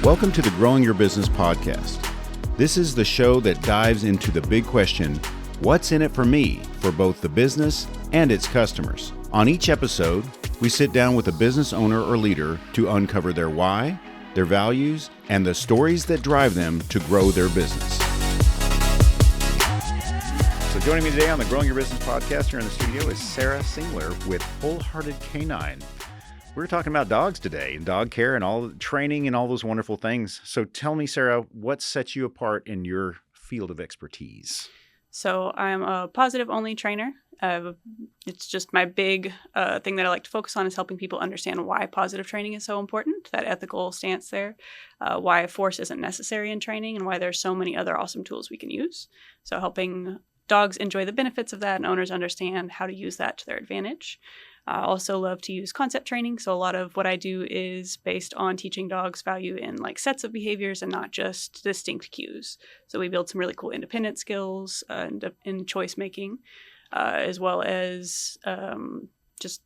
Welcome to the Growing Your Business podcast. This is the show that dives into the big question, what's in it for me, for both the business and its customers? On each episode, we sit down with a business owner or leader to uncover their why, their values, and the stories that drive them to grow their business. So joining me today on the Growing Your Business podcast here in the studio is Sarah Singler with Wholehearted Canine. We're talking about dogs today, dog care and all the training and all those wonderful things. So tell me, Sarah, what sets you apart in your field of expertise? So I'm a positive-only trainer. It's just my big thing that I like to focus on is helping people understand why positive training is so important, that ethical stance there, why force isn't necessary in training, and why there's so many other awesome tools we can use. So helping dogs enjoy the benefits of that and owners understand how to use that to their advantage. I also love to use concept training. So a lot of what I do is based on teaching dogs value in like sets of behaviors and not just distinct cues. So we build some really cool independent skills in choice making, as well as just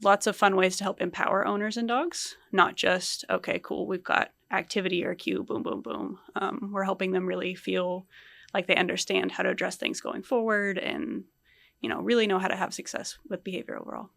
lots of fun ways to help empower owners and dogs. Not just, okay, cool, we've got activity or cue, boom, boom, boom. We're helping them really feel like they understand how to address things going forward and really know how to have success with behavior overall.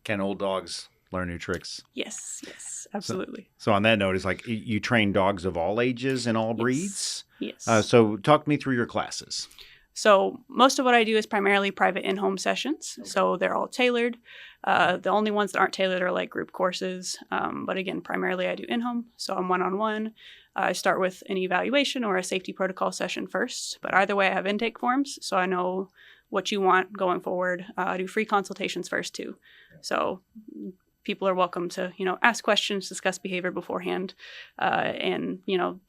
Can old dogs learn new tricks? Yes, absolutely. So on that note, it's like you train dogs of all ages and all breeds? Yes. So talk me through your classes. So most of what I do is primarily private in-home sessions. Okay. So they're all tailored. The only ones that aren't tailored are like group courses. But again, primarily I do in-home. So I'm one-on-one. I start with an evaluation or a safety protocol session first. But either way, I have intake forms. So I know what you want going forward. I do free consultations first too. So people are welcome to, ask questions, discuss behavior beforehand, and,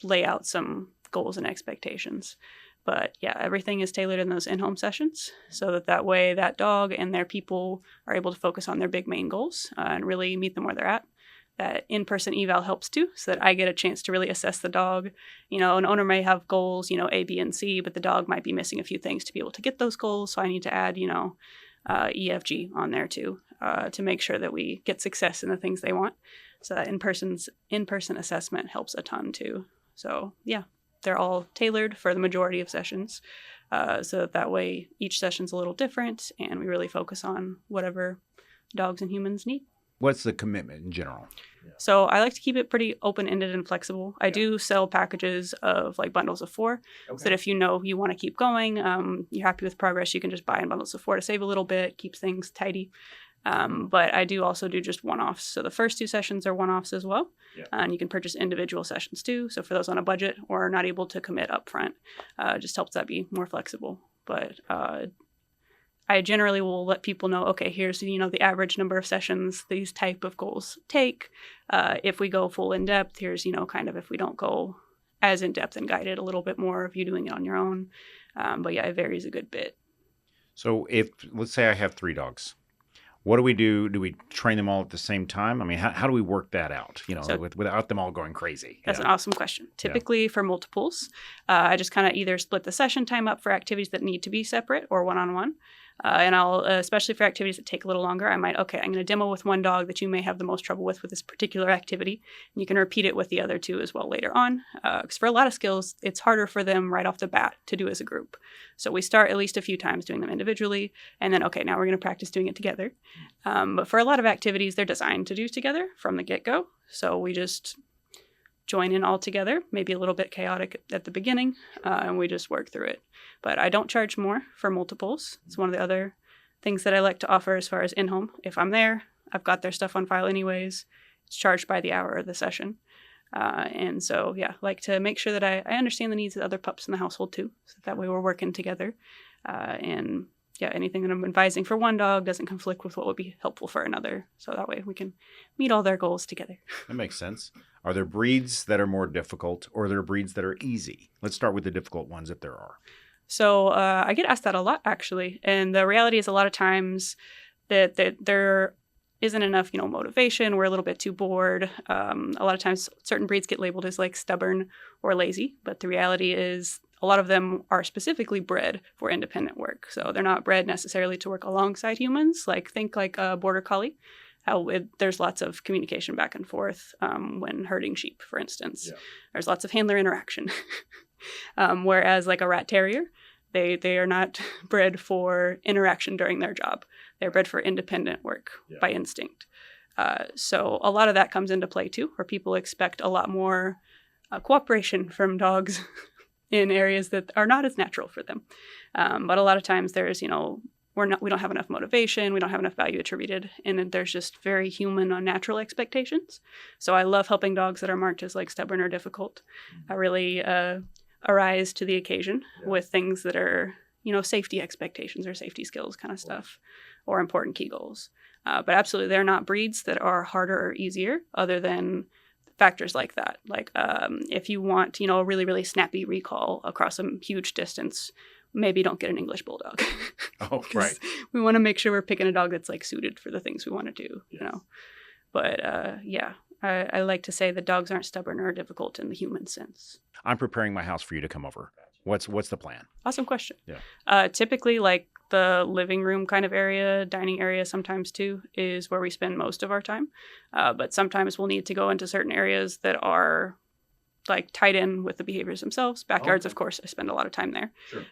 lay out some goals and expectations. But yeah, everything is tailored in those in-home sessions so that way that dog and their people are able to focus on their big main goals and really meet them where they're at. That in-person eval helps too, so that I get a chance to really assess the dog. An owner may have goals, A, B, and C, but the dog might be missing a few things to be able to get those goals. So I need to add, E, F, G on there too, to make sure that we get success in the things they want. So that in-person assessment helps a ton too. So yeah, they're all tailored for the majority of sessions. So that way each session's a little different and we really focus on whatever dogs and humans need. What's the commitment in general? So I like to keep it pretty open-ended and flexible. I do sell packages of like bundles of 4, so that if you want to keep going, you're happy with progress, you can just buy in bundles of 4 to save a little bit, keeps things tidy. But I do also do just one-offs. So the first 2 sessions are one-offs as well. Yeah. And you can purchase individual sessions too. So for those on a budget or not able to commit up front, just helps that be more flexible. But I generally will let people know, okay, here's, the average number of sessions these type of goals take. If we go full in-depth, here's, kind of if we don't go as in-depth and guided a little bit more of you doing it on your own. But yeah, it varies a good bit. So let's say I have 3 dogs. What do we do? Do we train them all at the same time? I mean, how do we work that out, without them all going crazy? That's an awesome question. Typically for multiples, I just kind of either split the session time up for activities that need to be separate or one-on-one. And I'll, especially for activities that take a little longer, I'm going to demo with one dog that you may have the most trouble with this particular activity. And you can repeat it with the other 2 as well later on. Because for a lot of skills, it's harder for them right off the bat to do as a group. So we start at least a few times doing them individually. And then, now we're going to practice doing it together. But for a lot of activities, they're designed to do together from the get-go. So we just join in all together, maybe a little bit chaotic at the beginning, and we just work through it. But I don't charge more for multiples. It's one of the other things that I like to offer as far as in-home. If I'm there, I've got their stuff on file anyways. It's charged by the hour of the session. And so, yeah, like to make sure that I understand the needs of the other pups in the household too. So that way we're working together. And yeah, anything that I'm advising for one dog doesn't conflict with what would be helpful for another. So that way we can meet all their goals together. That makes sense. Are there breeds that are more difficult or are there breeds that are easy? Let's start with the difficult ones if there are. So I get asked that a lot, actually. And the reality is a lot of times that there isn't enough, motivation. We're a little bit too bored. A lot of times certain breeds get labeled as like stubborn or lazy. But the reality is a lot of them are specifically bred for independent work. So they're not bred necessarily to work alongside humans. Think like a border collie. there's lots of communication back and forth when herding sheep, for instance. Yeah. There's lots of handler interaction. Whereas like a rat terrier, they are not bred for interaction during their job. They're bred for independent work by instinct. So a lot of that comes into play too, where people expect a lot more cooperation from dogs in areas that are not as natural for them. But a lot of times there's, we don't have enough motivation, we don't have enough value attributed, and then there's just very human, unnatural expectations. So I love helping dogs that are marked as like stubborn or difficult. I really arise to the occasion with things that are, safety expectations or safety skills kind of stuff, or important key goals. But absolutely, they're not breeds that are harder or easier other than factors like that. Like if you want, a really, really snappy recall across a huge distance, maybe don't get an English bulldog. Oh, right. We want to make sure we're picking a dog that's like suited for the things we want to do, But I like to say that dogs aren't stubborn or difficult in the human sense. I'm preparing my house for you to come over. What's the plan? Awesome question. Yeah. Typically, like the living room kind of area, dining area sometimes too, is where we spend most of our time. But sometimes we'll need to go into certain areas that are like tied in with the behaviors themselves. Backyards, of course, I spend a lot of time there. Sure.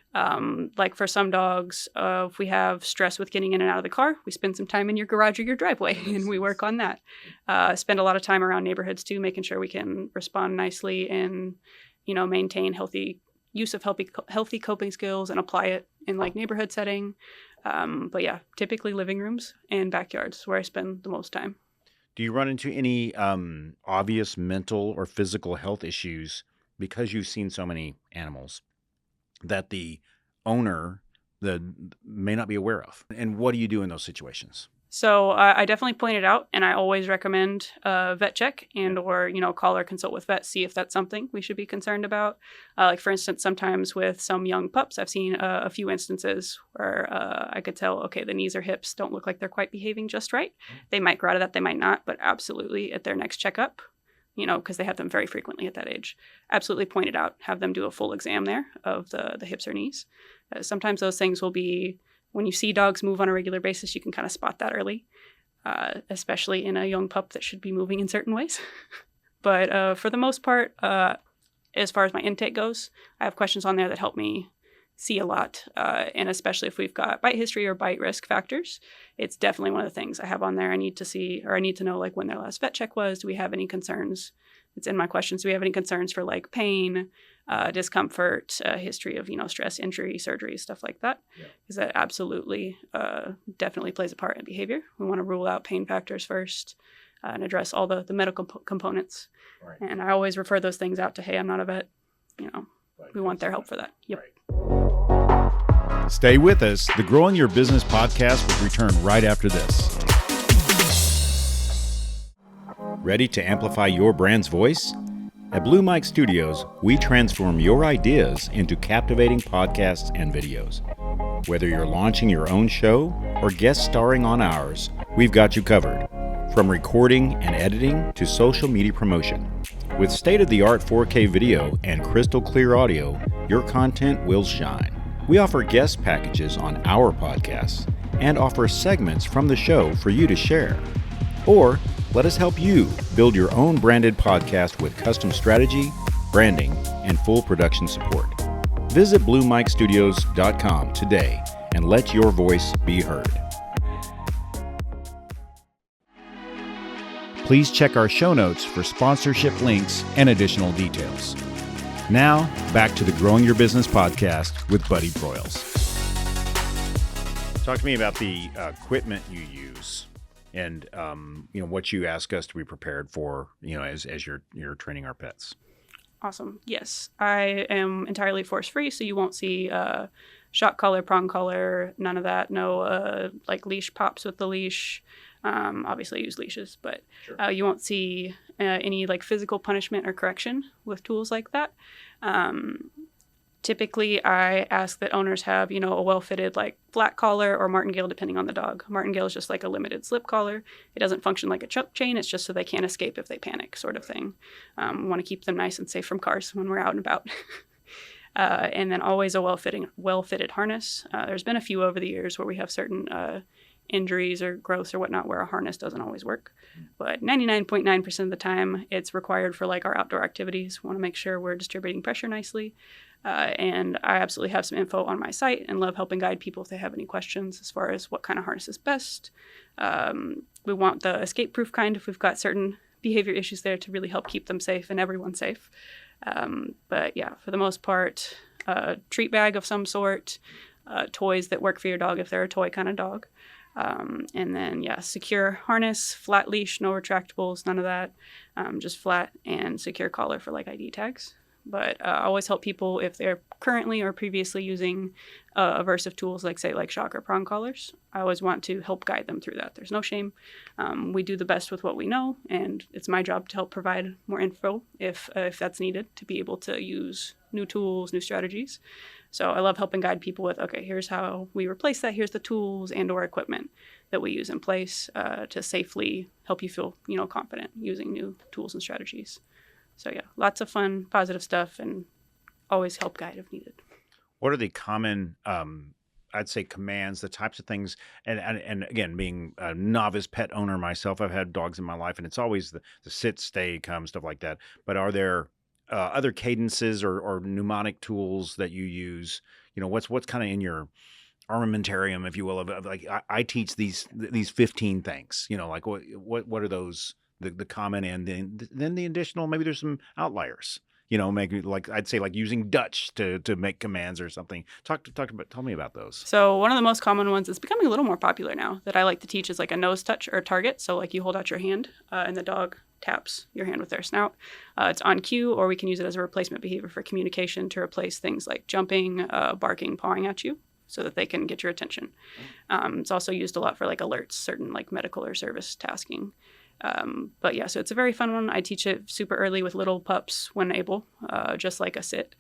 Like for some dogs, if we have stress with getting in and out of the car, we spend some time in your garage or your driveway and we work on that. Spend a lot of time around neighborhoods too, making sure we can respond nicely and, maintain healthy use of healthy coping skills and apply it in like neighborhood setting. But yeah, typically living rooms and backyards where I spend the most time. Do you run into any obvious mental or physical health issues because you've seen so many animals that the owner may not be aware of? And what do you do in those situations? So I definitely point it out, and I always recommend a vet check or call or consult with vets, see if that's something we should be concerned about. Like for instance, sometimes with some young pups, I've seen a few instances where I could tell, okay, the knees or hips don't look like they're quite behaving just right. They might grow out of that, they might not, but absolutely at their next checkup, because they have them very frequently at that age, absolutely point it out, have them do a full exam there of the hips or knees. Sometimes those things will be, when you see dogs move on a regular basis, you can kind of spot that early, especially in a young pup that should be moving in certain ways. But for the most part, as far as my intake goes, I have questions on there that help me see a lot. And especially if we've got bite history or bite risk factors, it's definitely one of the things I have on there. I need to see, or I need to know like when their last vet check was. Do we have any concerns? It's in my questions. Do we have any concerns for like pain, discomfort, history of, stress, injury, surgery, stuff like that? Because that absolutely definitely plays a part in behavior. We want to rule out pain factors first and address all the medical components. Right. And I always refer those things out to, hey, I'm not a vet. We want their help for that. Yep. Right. Stay with us. The Growing Your Business podcast will return right after this. Ready to amplify your brand's voice? At Blue Mike Studios, we transform your ideas into captivating podcasts and videos. Whether you're launching your own show or guest starring on ours, we've got you covered. From recording and editing to social media promotion. With state-of-the-art 4K video and crystal clear audio, your content will shine. We offer guest packages on our podcasts and offer segments from the show for you to share. Or let us help you build your own branded podcast with custom strategy, branding, and full production support. Visit BlueMikeStudios.com today and let your voice be heard. Please check our show notes for sponsorship links and additional details. Now, back to the Growing Your Business podcast with Buddy Broyles. Talk to me about the equipment you use. And what you ask us to be prepared for, as you're training our pets. Awesome. Yes, I am entirely force free, so you won't see shock collar, prong collar, none of that. No like leash pops with the leash. Obviously, I use leashes, but sure. You won't see any like physical punishment or correction with tools like that. Typically, I ask that owners have, a well-fitted like flat collar or martingale, depending on the dog. Martingale is just like a limited slip collar. It doesn't function like a choke chain. It's just so they can't escape if they panic, sort of thing. We want to keep them nice and safe from cars when we're out and about. And then always a well-fitted harness. There's been a few over the years where we have certain injuries or growths or whatnot where a harness doesn't always work. But 99.9% of the time, it's required for like our outdoor activities. We want to make sure we're distributing pressure nicely. And I absolutely have some info on my site and love helping guide people if they have any questions as far as what kind of harness is best. We want the escape-proof kind if we've got certain behavior issues there to really help keep them safe and everyone safe. But yeah, for the most part, treat bag of some sort, toys that work for your dog if they're a toy kind of dog. And then, yeah, secure harness, flat leash, no retractables, none of that. Just flat and secure collar for like ID tags. But I always help people if they're currently or previously using aversive tools like, say, like shock or prong collars. I always want to help guide them through that. There's no shame. We do the best with what we know, and it's my job to help provide more info if that's needed to be able to use new tools, new strategies. So I love helping guide people with, okay, here's how we replace that. Here's the tools and or equipment that we use in place to safely help you feel, confident using new tools and strategies. So yeah, lots of fun, positive stuff, and always help guide if needed. What are the common, I'd say, commands, the types of things, and again, being a novice pet owner myself, I've had dogs in my life, and it's always the sit, stay, come, stuff like that. But are there other cadences or mnemonic tools that you use? What's kind of in your armamentarium, if you will, of like, I teach these 15 things, like what are those? The common and then the additional, maybe there's some outliers, maybe like I'd say like using Dutch to make commands or something. Tell me about those. So one of the most common ones that's becoming a little more popular now that I like to teach is like a nose touch or target. So like you hold out your hand and the dog taps your hand with their snout. It's on cue, or we can use it as a replacement behavior for communication to replace things like jumping, barking, pawing at you, so that they can get your attention. It's also used a lot for like alerts, certain like medical or service tasking. But yeah, so it's a very fun one. I teach it super early with little pups when able, just like a sit.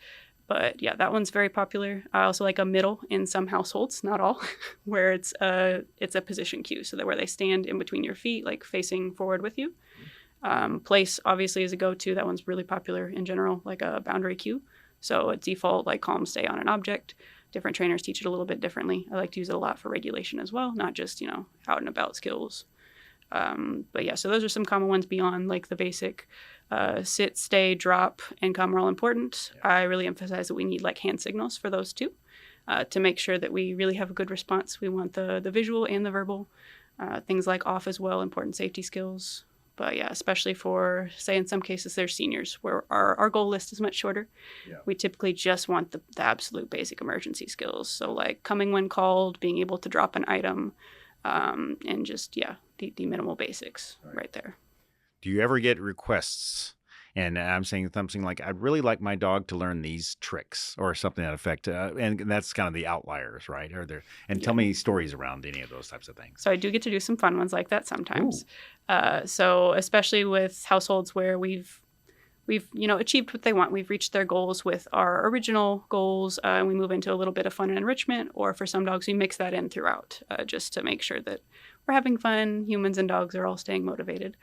But yeah, that one's very popular. I also like a middle in some households, not all, where it's a position cue, so that where they stand in between your feet, like facing forward with you. Place obviously is a go-to. That one's really popular in general, like a boundary cue. So at default, like calm, stay on an object. Different trainers teach it a little bit differently. I like to use it a lot for regulation as well, not just, out and about skills. But yeah, so those are some common ones beyond like the basic sit, stay, drop, and come are all important. Yeah. I really emphasize that we need like hand signals for those two to make sure that we really have a good response. We want the visual and the verbal. Things like off as well, important safety skills. But yeah, especially for, say, in some cases, they're seniors where our goal list is much shorter. Yeah. We typically just want the absolute basic emergency skills. So like coming when called, being able to drop an item, and just, the minimal basics right there. Do you ever get requests? And I'm saying something like, I'd really like my dog to learn these tricks or something to that effect. And that's kind of the outliers, right? Tell me stories around any of those types of things. So I do get to do some fun ones like that sometimes. So especially with households where we've achieved what they want. We've reached their goals with our original goals. And we move into a little bit of fun and enrichment, or for some dogs, we mix that in throughout just to make sure that we're having fun. Humans and dogs are all staying motivated.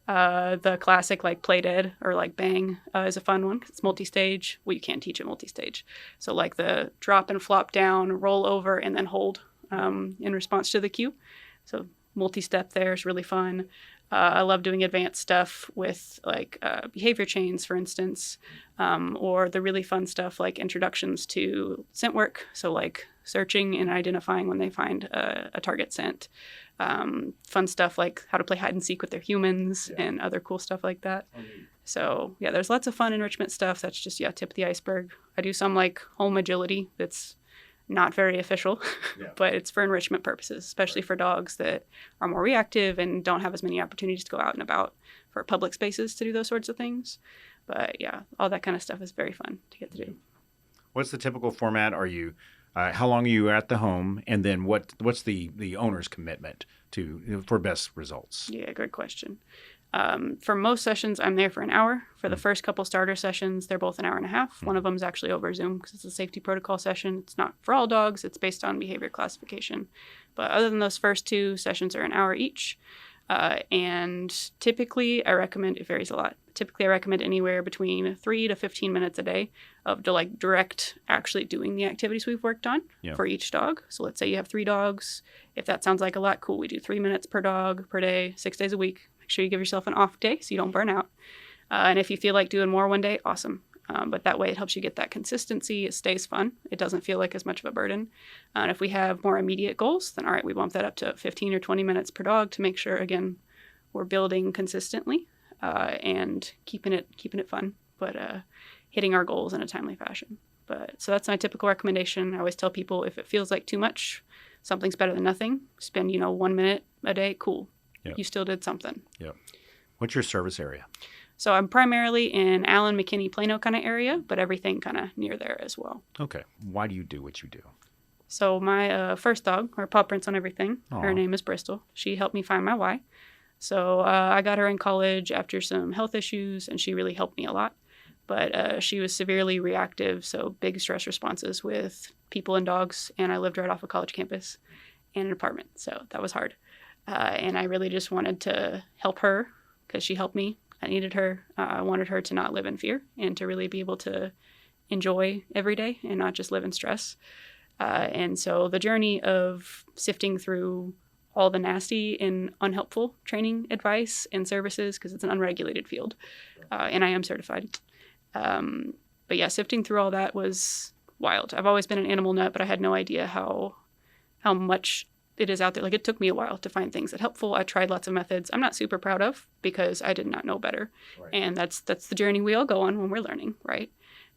The classic like play dead or like bang is a fun one. It's multi-stage. Well, you can't teach it multi-stage. So like the drop and flop down, roll over, and then hold in response to the cue. So multi-step there is really fun. I love doing advanced stuff with like behavior chains, for instance, or the really fun stuff like introductions to scent work. So like searching and identifying when they find a target scent. Fun stuff like how to play hide and seek with their humans and other cool stuff like that. So yeah, there's lots of fun enrichment stuff. That's just, tip of the iceberg. I do some like home agility that's not very official, but it's for enrichment purposes, especially for dogs that are more reactive and don't have as many opportunities to go out and about for public spaces to do those sorts of things. But yeah, all that kind of stuff is very fun to get to do. What's the typical format? Are you, how long are you at the home? And then what's the owner's commitment for best results? Yeah, good question. For most sessions, I'm there for an hour. For the first couple starter sessions, they're both an hour and a half. One of them is actually over Zoom because it's a safety protocol session. It's not for all dogs. It's based on behavior classification. But other than those first two, sessions are an hour each. And typically I recommend, it varies a lot. Typically I recommend anywhere between 3 to 15 minutes a day of direct actually doing the activities we've worked on for each dog. So let's say you have 3 dogs. If that sounds like a lot, cool. We do 3 minutes per dog per day, 6 days a week. Make sure you give yourself an off day so you don't burn out. And if you feel like doing more one day, awesome. But that way it helps you get that consistency. It stays fun. It doesn't feel like as much of a burden. And if we have more immediate goals, then all right, we bump that up to 15 or 20 minutes per dog to make sure, again, we're building consistently and keeping it fun, but hitting our goals in a timely fashion. So that's my typical recommendation. I always tell people if it feels like too much, something's better than nothing. Spend 1 minute a day, cool. Yep. You still did something. Yep. What's your service area? So I'm primarily in Allen, McKinney, Plano kind of area, but everything kind of near there as well. Okay. Why do you do what you do? So my first dog, her paw prints on everything. Aww. Her name is Bristol. She helped me find my why. So I got her in college after some health issues, and she really helped me a lot. But she was severely reactive, so big stress responses with people and dogs, and I lived right off a college campus and an apartment, so that was hard. And I really just wanted to help her because she helped me. I needed her. I wanted her to not live in fear and to really be able to enjoy every day and not just live in stress. And so the journey of sifting through all the nasty and unhelpful training advice and services, because it's an unregulated field, and I am certified. But yeah, sifting through all that was wild. I've always been an animal nut, but I had no idea how much it is out there. Like, it took me a while to find things that helpful. I tried lots of methods I'm not super proud of because I did not know better. Right. And that's the journey we all go on when we're learning, right?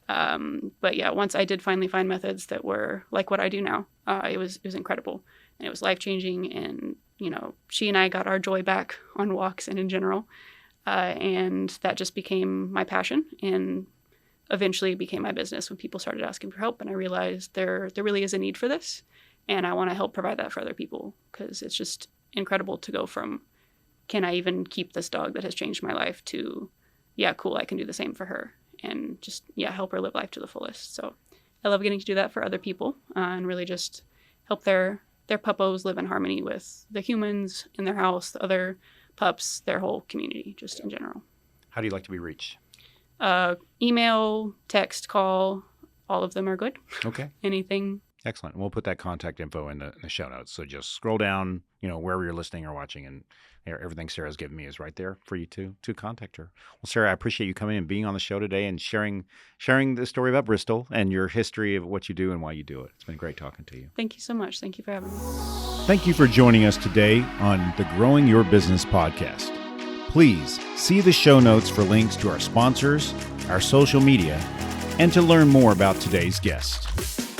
But yeah, once I did finally find methods that were like what I do now, it was incredible. And it was life-changing. And, she and I got our joy back on walks and in general. And that just became my passion and eventually became my business when people started asking for help. And I realized there really is a need for this. And I want to help provide that for other people because it's just incredible to go from, can I even keep this dog that has changed my life, to, yeah, cool, I can do the same for her and just, yeah, help her live life to the fullest. So I love getting to do that for other people and really just help their puppos live in harmony with the humans in their house, the other pups, their whole community, just in general. How do you like to be reached? Email, text, call, all of them are good. Okay. Anything. Excellent. We'll put that contact info in the show notes. So just scroll down, wherever you're listening or watching, and everything Sarah's given me is right there for you to contact her. Well, Sarah, I appreciate you coming and being on the show today and sharing the story about Bristol and your history of what you do and why you do it. It's been great talking to you. Thank you so much. Thank you for having me. Thank you for joining us today on the Growing Your Business podcast. Please see the show notes for links to our sponsors, our social media, and to learn more about today's guest.